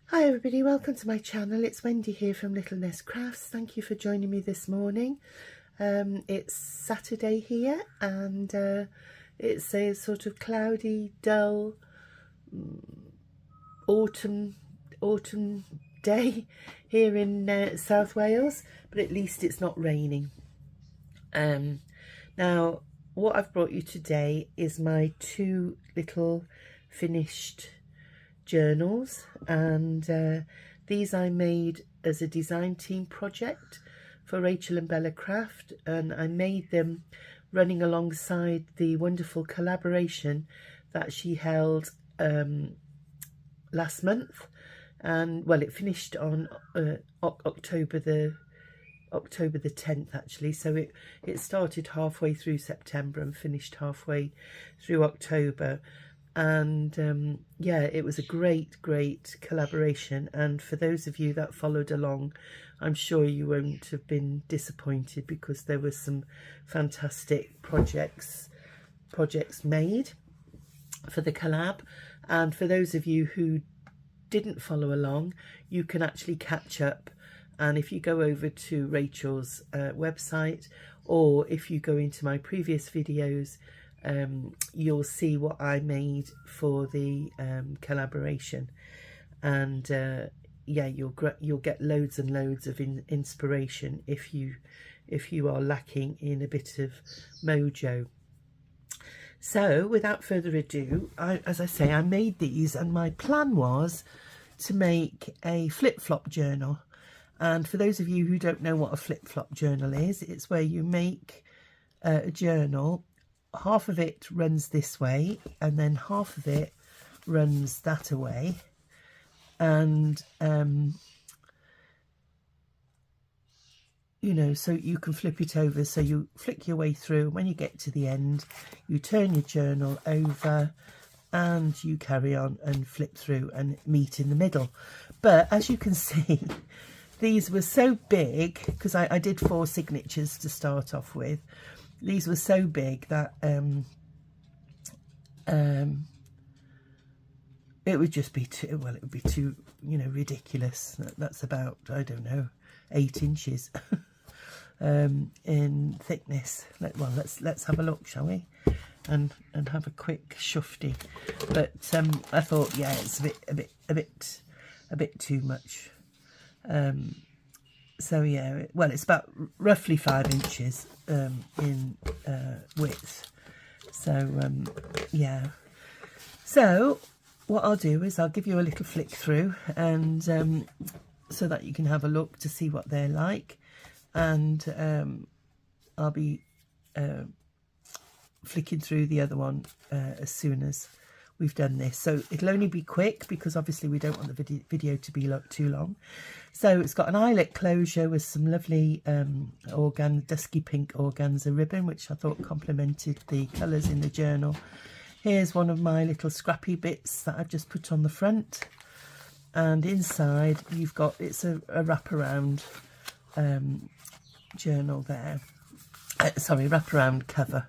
Hi everybody, welcome to my channel. It's Wendy here from Little Nest Crafts. Thank you for joining me this morning. It's Saturday here and it's a sort of cloudy, dull autumn day here in South Wales, but at least it's not raining. Now what I've brought you today is my two little finished journals, and these I made as a design team project for Rachel and Bella Craft, and I made them running alongside the wonderful collaboration that she held last month, and well, it finished on October the 10th actually, so it started halfway through September and finished halfway through October. And yeah, it was a great collaboration, and for those of you that followed along, I'm sure you won't have been disappointed because there were some fantastic projects made for the collab. And for those of you who didn't follow along, you can actually catch up, and if you go over to Rachel's website, or if you go into my previous videos, you'll see what I made for the collaboration, and yeah, you'll get loads and loads of inspiration if you are lacking in a bit of mojo. So without further ado, as I say, I made these, and my plan was to make a flip-flop journal. And for those of you who don't know what a flip-flop journal is, it's where you make a journal. Half of it runs this way and then half of it runs that away, and you know, so you can flip it over, so you flick your way through. When you get to the end, you turn your journal over and you carry on and flip through and meet in the middle. But as you can see, these were so big because I did 4 signatures to start off with. These were so big that it would just be too, well, it would be too, you know, ridiculous. That's about, I don't know, 8 inches in thickness. Well, let's have a look, shall we? And have a quick shufty. But I thought, yeah, it's a bit too much. So yeah, well, it's about roughly 5 inches in width. So yeah. So what I'll do is I'll give you a little flick through, and so that you can have a look to see what they're like, and I'll be flicking through the other one as soon as we've done this. So it'll only be quick because obviously we don't want the video to be too long. So it's got an eyelet closure with some lovely dusky pink organza ribbon, which I thought complemented the colours in the journal. Here's one of my little scrappy bits that I've just put on the front, and inside you've got, it's a wraparound journal there, sorry, wraparound cover,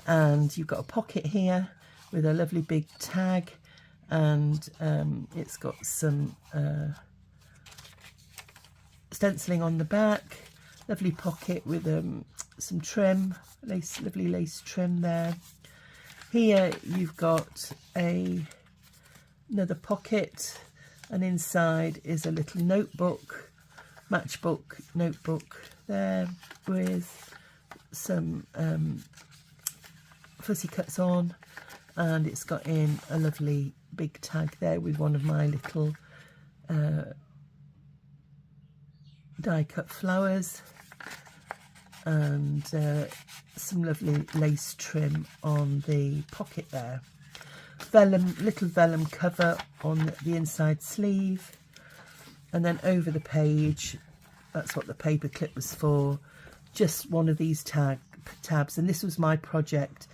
and you've got a pocket here with a lovely big tag, and it's got some stenciling on the back, lovely pocket with some trim, lovely lace trim there. Here you've got another pocket, and inside is a little notebook, matchbook notebook there, with some fussy cuts on. And it's got in a lovely big tag there with one of my little die cut flowers, and some lovely lace trim on the pocket there. Little vellum cover on the inside sleeve, and then over the page, that's what the paper clip was for, just one of these tabs. And this was my project.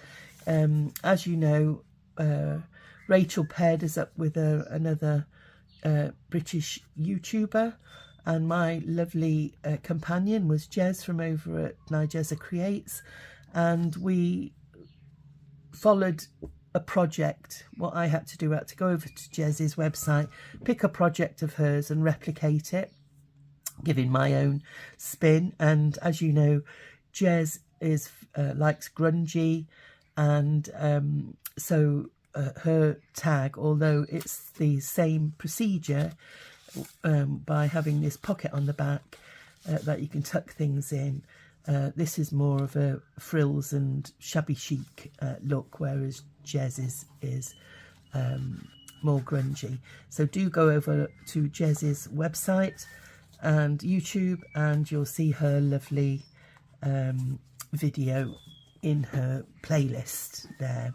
As you know, Rachel paired us up with another British YouTuber, and my lovely companion was Jez from over at Nigeza Creates, and we followed a project. What I had to do, I had to go over to Jez's website, pick a project of hers and replicate it, giving my own spin. And as you know, Jez is likes grungy, and so her tag, although it's the same procedure by having this pocket on the back that you can tuck things in, this is more of a frills and shabby chic look, whereas Jez's is more grungy. So do go over to Jez's website and YouTube, and you'll see her lovely video in her playlist there.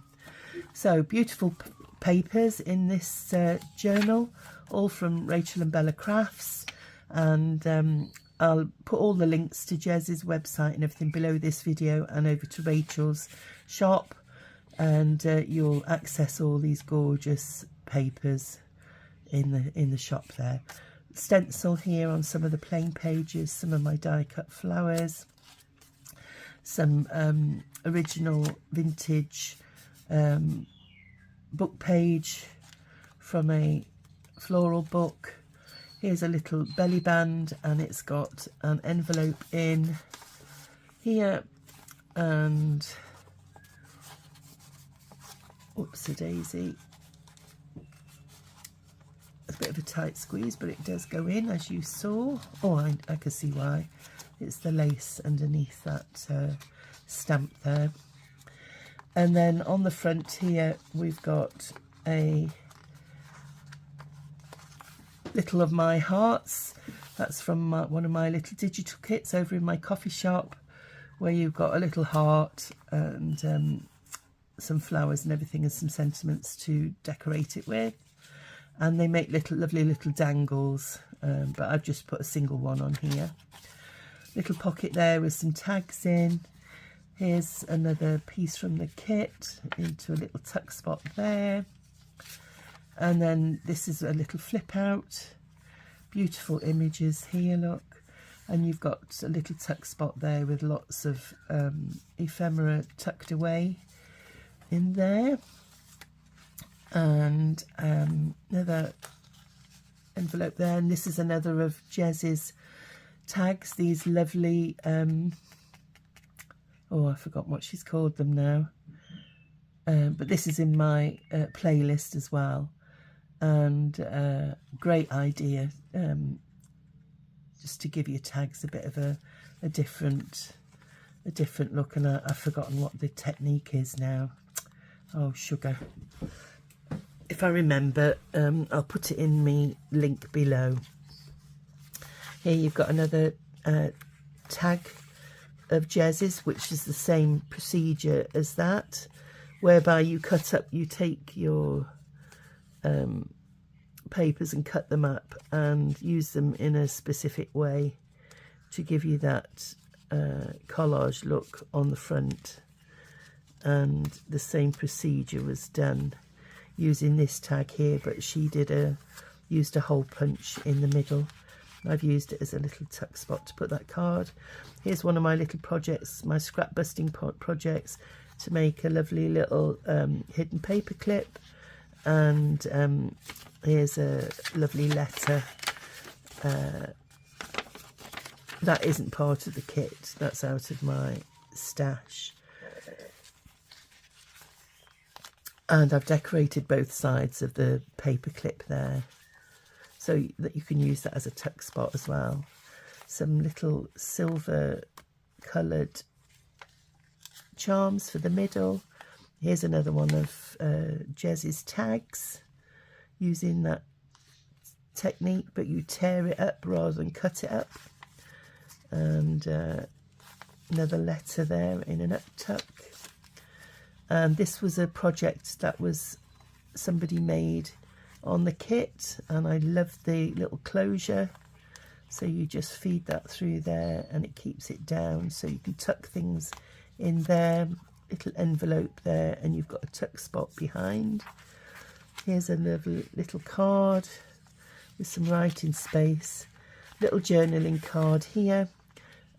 So beautiful papers in this journal, all from Rachel and Bella Crafts, and I'll put all the links to Jez's website and everything below this video, and over to Rachel's shop, and you'll access all these gorgeous papers in the shop there. Stencil here on some of the plain pages, some of my die cut flowers, some original vintage book page from a floral book. Here's a little belly band, and it's got an envelope in here, and whoopsie daisy, a bit of a tight squeeze, but it does go in, as you saw. Oh, I can see why. It's the lace underneath that stamp there. And then on the front here, we've got a little of my hearts. That's from one of my little digital kits over in my coffee shop, where you've got a little heart and some flowers and everything, and some sentiments to decorate it with. And they make lovely little dangles, but I've just put a single one on here. Little pocket there with some tags in. Here's another piece from the kit into a little tuck spot there. And then this is a little flip out. Beautiful images here, look. And you've got a little tuck spot there with lots of ephemera tucked away in there. And another envelope there. And this is another of Jez's tags, these lovely oh, I forgot what she's called them now, but this is in my playlist as well, and great idea, just to give your tags a bit of a different look. And I've forgotten what the technique is now. Oh, sugar. If I remember, I'll put it in my link below. Here you've got another tag of Jez's, which is the same procedure as that, whereby you take your papers and cut them up and use them in a specific way to give you that collage look on the front. And the same procedure was done using this tag here, but she used a hole punch in the middle. I've used it as a little tuck spot to put that card. Here's one of my little projects, my scrap busting projects, to make a lovely little hidden paper clip. And here's a lovely letter. That isn't part of the kit, that's out of my stash. And I've decorated both sides of the paper clip there, so that you can use that as a tuck spot as well. Some little silver coloured charms for the middle. Here's another one of Jez's tags, using that technique, but you tear it up rather than cut it up. And another letter there in an up tuck. And this was a project that was somebody made on the kit, and I love the little closure. So you just feed that through there and it keeps it down, so you can tuck things in there. Little envelope there, and you've got a tuck spot behind. Here's another little card with some writing space. Little journaling card here,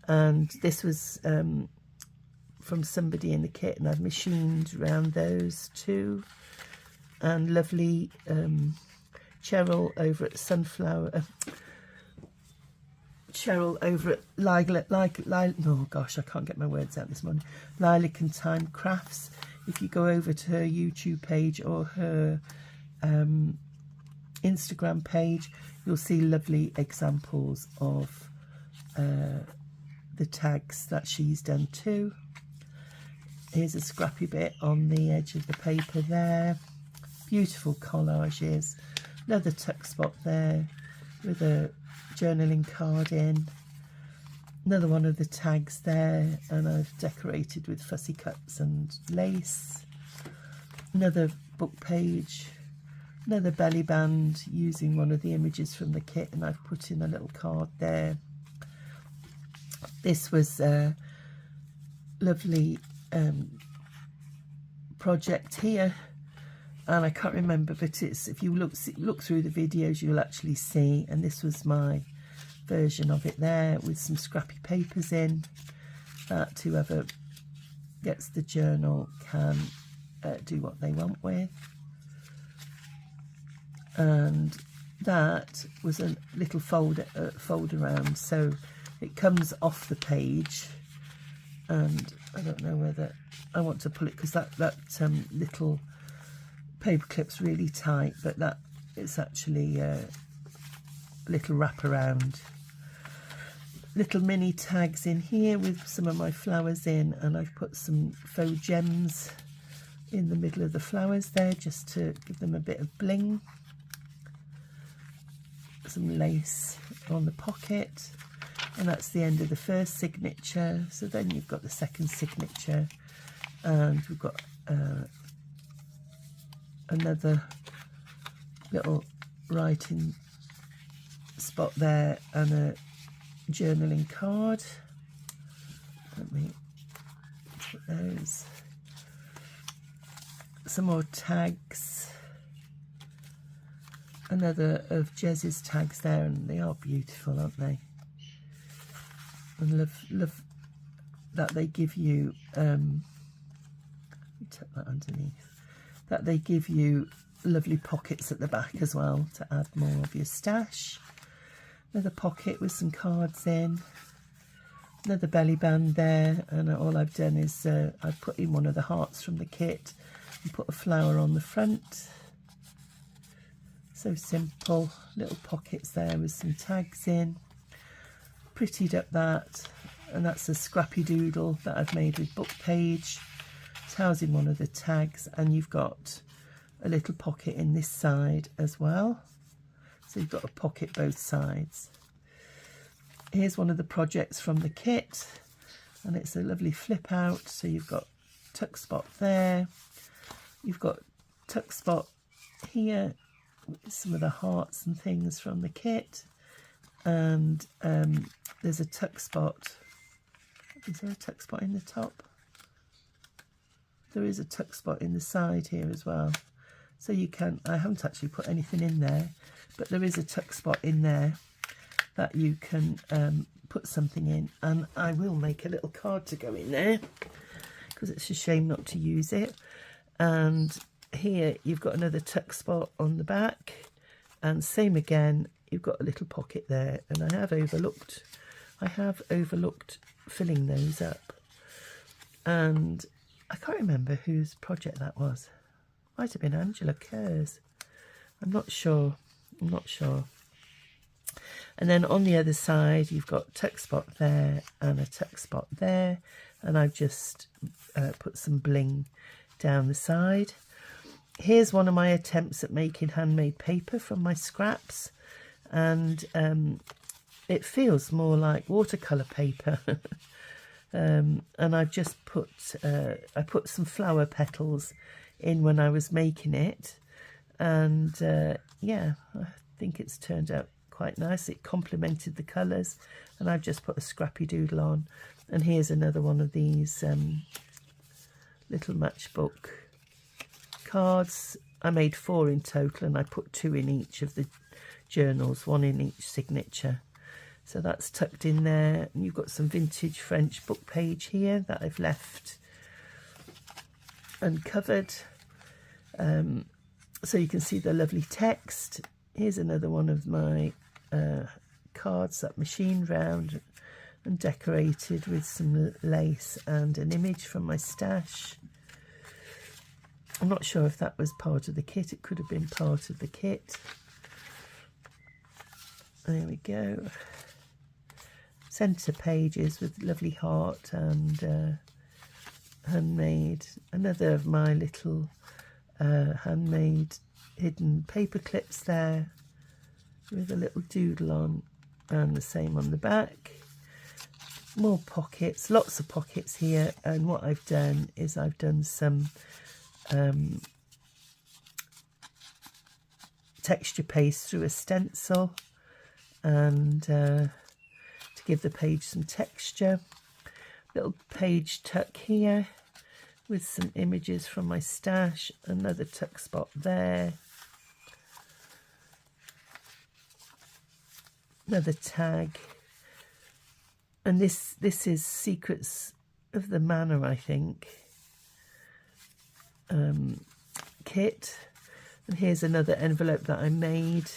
and this was from somebody in the kit, and I've machined around those too. And lovely Cheryl over at Cheryl over at oh gosh, I can't get my words out this morning. Lilac and Time Crafts. If you go over to her YouTube page or her Instagram page, you'll see lovely examples of the tags that she's done too. Here's a scrappy bit on the edge of the paper there. Beautiful collages. Another tuck spot there with a journaling card in. Another one of the tags there, and I've decorated with fussy cuts and lace. Another book page. Another belly band using one of the images from the kit, and I've put in a little card there. This was a lovely project here, and I can't remember, but it's, if you look through the videos, you'll actually see, and this was my version of it there, with some scrappy papers in that whoever gets the journal can do what they want with. And that was a little fold around, so it comes off the page, and I don't know whether I want to pull it, because that little paper clip's really tight, but that it's actually a little wraparound. Little mini tags in here with some of my flowers in, and I've put some faux gems in the middle of the flowers there just to give them a bit of bling. Some lace on the pocket, and that's the end of the first signature. So then you've got the second signature, and we've got another little writing spot there, and a journaling card. Let me put those. Some more tags. Another of Jez's tags there, and they are beautiful, aren't they? And love that they give you let me tuck that underneath, that they give you lovely pockets at the back as well to add more of your stash. Another pocket with some cards in. Another belly band there, and all I've done is I've put in one of the hearts from the kit and put a flower on the front. So simple. Little pockets there with some tags in. Prettied up that, and that's a scrappy doodle that I've made with book page. It's housing one of the tags, and you've got a little pocket in this side as well. So you've got a pocket both sides. Here's one of the projects from the kit, and it's a lovely flip out. So you've got tuck spot there. You've got tuck spot here. Some of the hearts and things from the kit, and there's a tuck spot. Is there a tuck spot in the top? There is a tuck spot in the side here as well, so you can, I haven't actually put anything in there, but there is a tuck spot in there that you can put something in, and I will make a little card to go in there because it's a shame not to use it. And here you've got another tuck spot on the back, and same again, you've got a little pocket there, and I have overlooked filling those up, and I can't remember whose project that was. Might have been Angela Kerr's. I'm not sure. And then on the other side you've got tuck spot there and a tuck spot there, and I've just put some bling down the side. Here's one of my attempts at making handmade paper from my scraps, and it feels more like watercolour paper. And I've just put I put some flower petals in when I was making it, and yeah, I think it's turned out quite nice. It complemented the colours, and I've just put a scrappy doodle on. And here's another one of these little matchbook cards. I made 4 in total, and I put 2 in each of the journals, 1 in each signature. So that's tucked in there. And you've got some vintage French book page here that I've left uncovered. So you can see the lovely text. Here's another one of my cards that machined round and decorated with some lace and an image from my stash. I'm not sure if that was part of the kit. It could have been part of the kit. There we go. Centre pages with lovely heart and handmade. Another of my little handmade hidden paper clips there with a little doodle on, and the same on the back. More pockets, lots of pockets here, and what I've done is I've done some texture paste through a stencil and to give the page some texture. Little page tuck here with some images from my stash, another tuck spot there, another tag, and this is Secrets of the Manor, I think, kit. And here's another envelope that I made.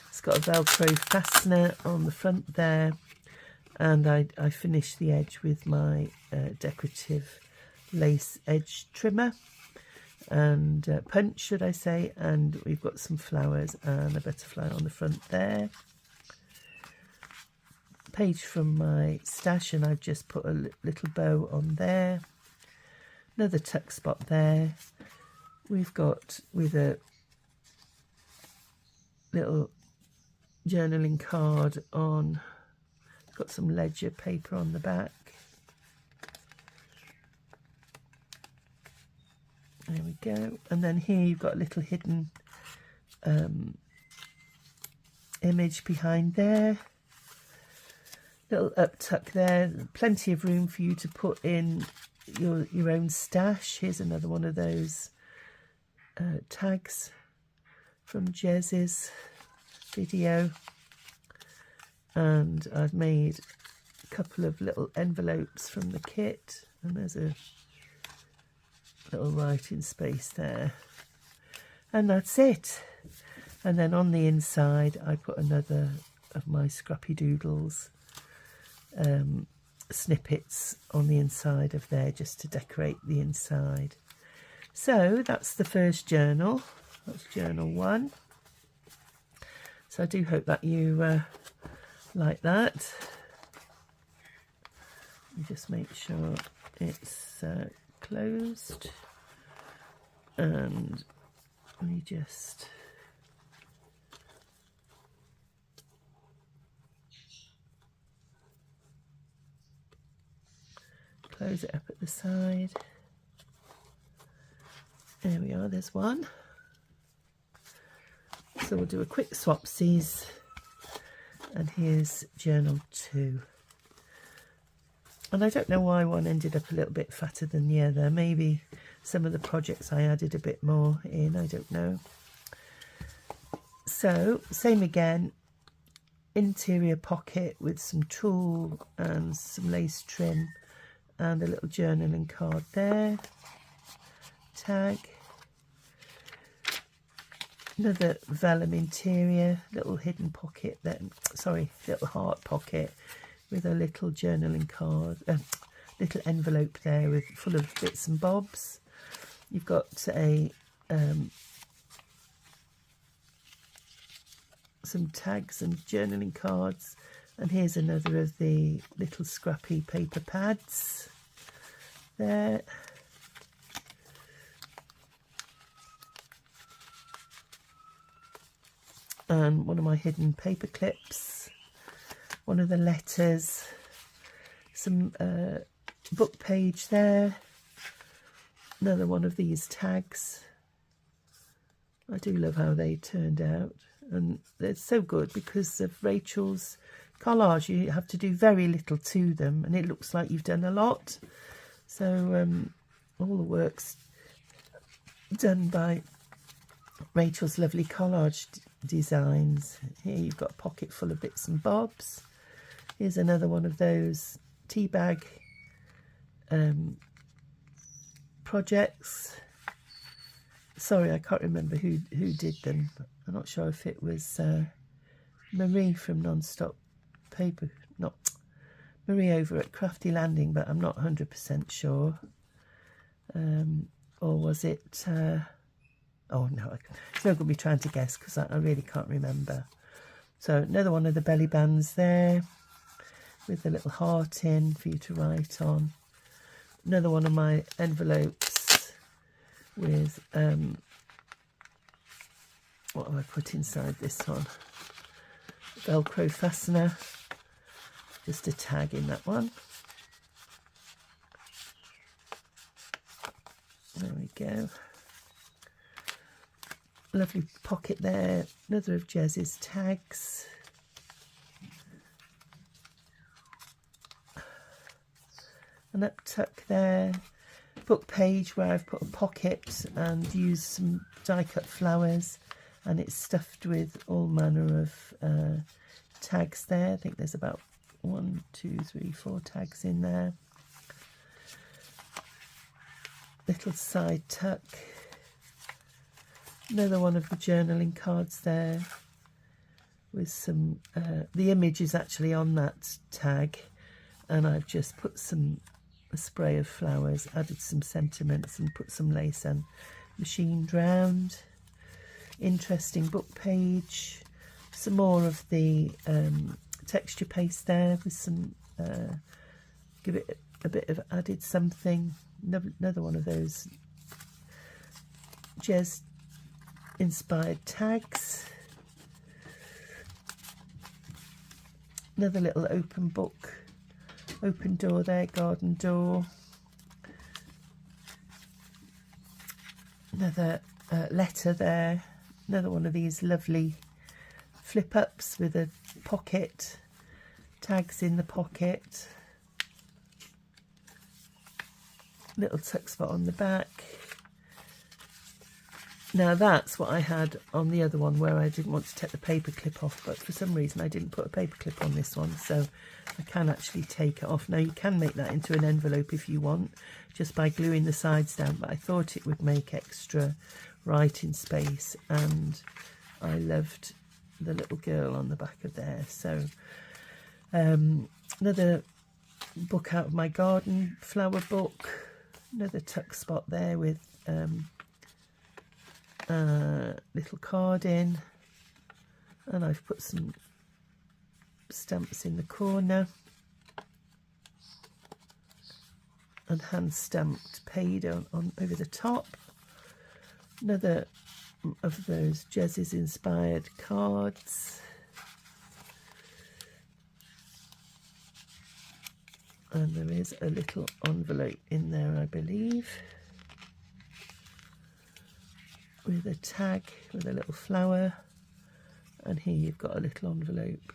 It's got a Velcro fastener on the front there, and I finished the edge with my decorative lace edge trimmer and punch, should I say, and we've got some flowers and a butterfly on the front there. Page from my stash, and I've just put a little bow on there. Another tuck spot there. We've got with a little journaling card on, got some ledger paper on the back. There we go. And then here you've got a little hidden image behind there. Little up tuck there. Plenty of room for you to put in your own stash. Here's another one of those tags from Jez's video. And I've made a couple of little envelopes from the kit. And there's a little writing space there, and that's it. And then on the inside I put another of my scrappy doodles snippets on the inside of there just to decorate the inside. So that's the first journal. That's journal 1. So I do hope that you like that. Let me just make sure it's closed, and we just close it up at the side. There we are, there's one. So we'll do a quick swapsies, and here's journal 2. And I don't know why one ended up a little bit fatter than the other. Maybe some of the projects I added a bit more in, I don't know. So, same again, interior pocket with some tulle and some lace trim and a little journaling card there. Tag. Another vellum interior, little hidden pocket then, sorry, little heart pocket with a little journaling card, little envelope there with full of bits and bobs. You've got a some tags and journaling cards, and here's another of the little scrappy paper pads there. And one of my hidden paper clips, one of the letters, some book page there, another one of these tags. I do love how they turned out, and they're so good because of Rachel's collage. You have to do very little to them, and it looks like you've done a lot. So all the work's done by Rachel's lovely collage designs. Here you've got a pocket full of bits and bobs. Here's another one of those tea bag projects. Sorry, I can't remember who did them. I'm not sure if it was Marie from Non-Stop Paper, not Marie over at Crafty Landing, but I'm not 100% sure. Or was it, oh no, it's not going to be trying to guess because I really can't remember. So another one of the belly bands there with a little heart in for you to write on. Another one of my envelopes with, what have I put inside this one? Velcro fastener, just a tag in that one. There we go. Lovely pocket there. Another of Jez's tags. An up tuck there. Book page where I've put a pocket and used some die cut flowers, and it's stuffed with all manner of tags there. I think there's about 1, 2, 3, 4 tags in there. Little side tuck. Another one of the journaling cards there with some, the image is actually on that tag, and I've just put a spray of flowers, added some sentiments and put some lace and machined round. Interesting book page. Some more of the texture paste there with some, give it a bit of added something. Another one of those Jez inspired tags. Another little open book, open door there, garden door. Another letter there. Another one of these lovely flip ups with a pocket, tags in the pocket. Little tuck spot on the back. Now that's what I had on the other one where I didn't want to take the paper clip off, but for some reason I didn't put a paper clip on this one, so I can actually take it off. Now you can make that into an envelope if you want, just by gluing the sides down, but I thought it would make extra writing space, and I loved the little girl on the back of there. So another book out of my garden, flower book. Another tuck spot there with little card in, and I've put some stamps in the corner and hand stamped paid on over the top. Another of those Jez's inspired cards, and there is a little envelope in there, I believe, with a tag with a little flower, and here you've got a little envelope.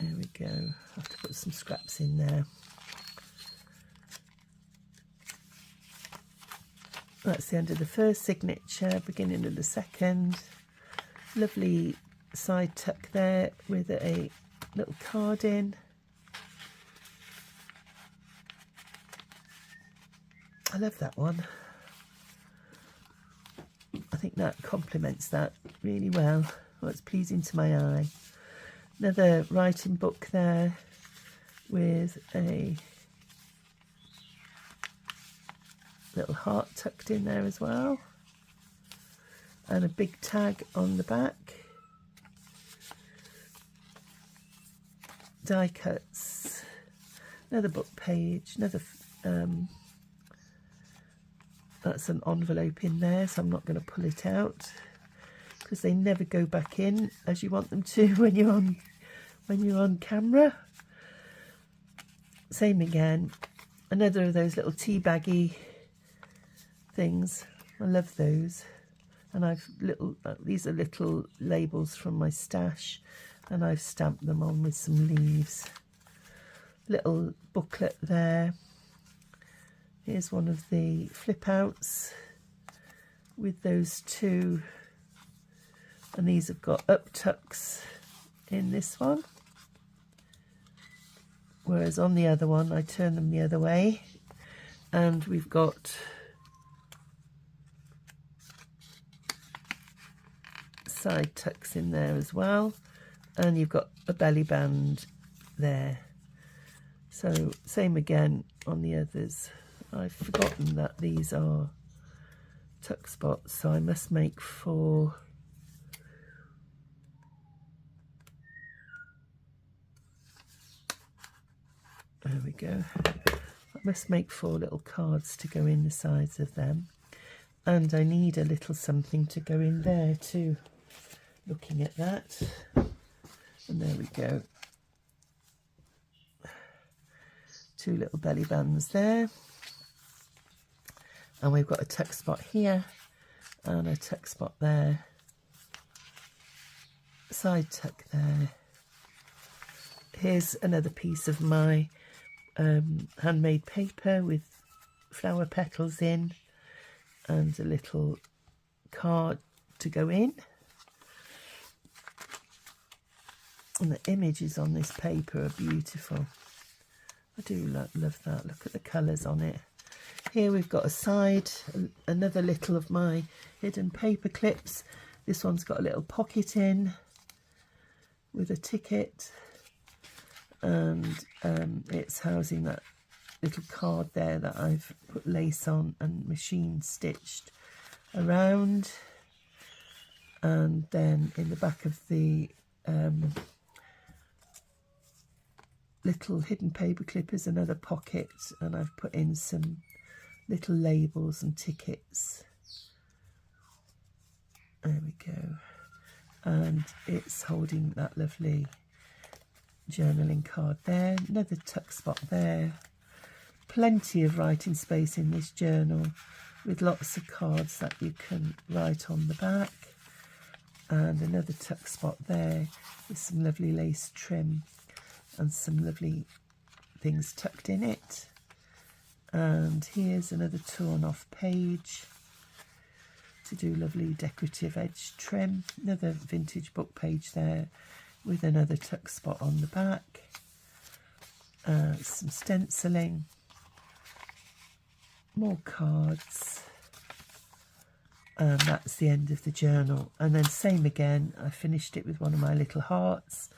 There we go. I have to put some scraps in there. That's the end of the first signature, beginning of the second. Lovely side tuck there with a little card in. I love that one. I think that complements that really well. Well, it's pleasing to my eye. Another writing book there with a little heart tucked in there as well, and a big tag on the back. Die cuts. Another book page. Another that's an envelope in there, so I'm not going to pull it out because they never go back in as you want them to when you're on camera. Same again. Another of those little tea baggy things. I love those. And I've these are little labels from my stash, and I've stamped them on with some leaves. Little booklet there. Here's one of the flip outs with those two, and these have got up tucks in this one, whereas on the other one I turn them the other way, and we've got side tucks in there as well, and you've got a belly band there. So same again on the others. I've forgotten that these are tuck spots, so I must make 4. There we go. I must make 4 little cards to go in the sides of them, and I need a little something to go in there too. Looking at that, and there we go. 2 little belly bands there, and we've got a tuck spot here and a tuck spot there, side tuck there. Here's another piece of my handmade paper with flower petals in, and a little card to go in. And the images on this paper are beautiful. I do love that. Look at the colours on it. Here we've got a side, another little of my hidden paper clips. This one's got a little pocket in with a ticket, and it's housing that little card there that I've put lace on and machine stitched around. And then in the back of the little hidden paper clip is another pocket, and I've put in some little labels and tickets. There we go. And it's holding that lovely journaling card there. Another tuck spot there. Plenty of writing space in this journal, with lots of cards that you can write on the back. And another tuck spot there with some lovely lace trim and some lovely things tucked in it. And here's another torn off page to do lovely decorative edge trim. Another vintage book page there with another tuck spot on the back. Some stenciling, more cards, and that's the end of the journal. And then same again, I finished it with one of my little hearts,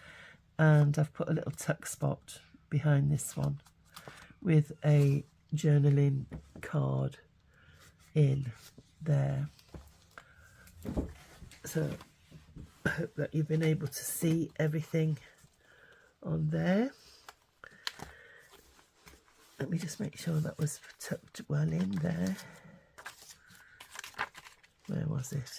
and I've put a little tuck spot behind this one with a journaling card in there. So I hope that you've been able to see everything on there. Let me just make sure that was tucked well in there. Where was it?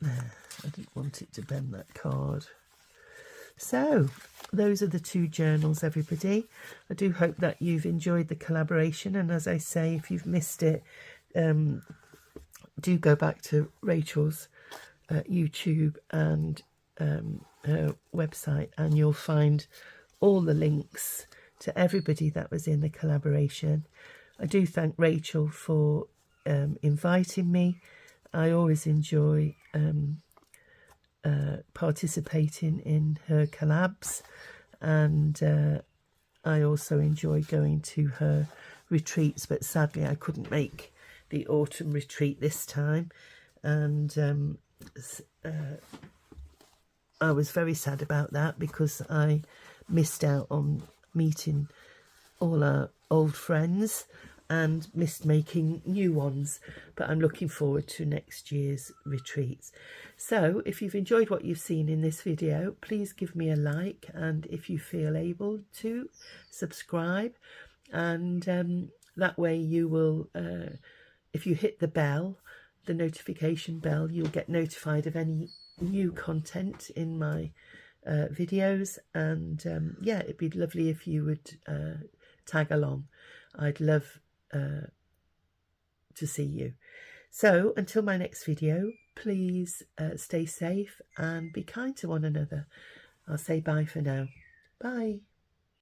There. I didn't want it to bend that card. So those are the 2 journals, everybody. I do hope that you've enjoyed the collaboration, and as I say, if you've missed it, do go back to Rachel's YouTube and her website, and you'll find all the links to everybody that was in the collaboration. I do thank Rachel for inviting me. I always enjoy participating in her collabs, and I also enjoy going to her retreats, but sadly I couldn't make the autumn retreat this time, and I was very sad about that because I missed out on meeting all our old friends and missed making new ones, but I'm looking forward to next year's retreats. So if you've enjoyed what you've seen in this video, please give me a like, and if you feel able to, subscribe, and that way you will, if you hit the bell, the notification bell, you'll get notified of any new content in my videos. And yeah, it'd be lovely if you would tag along. I'd love to see you. So until my next video, please stay safe and be kind to one another. I'll say bye for now. Bye.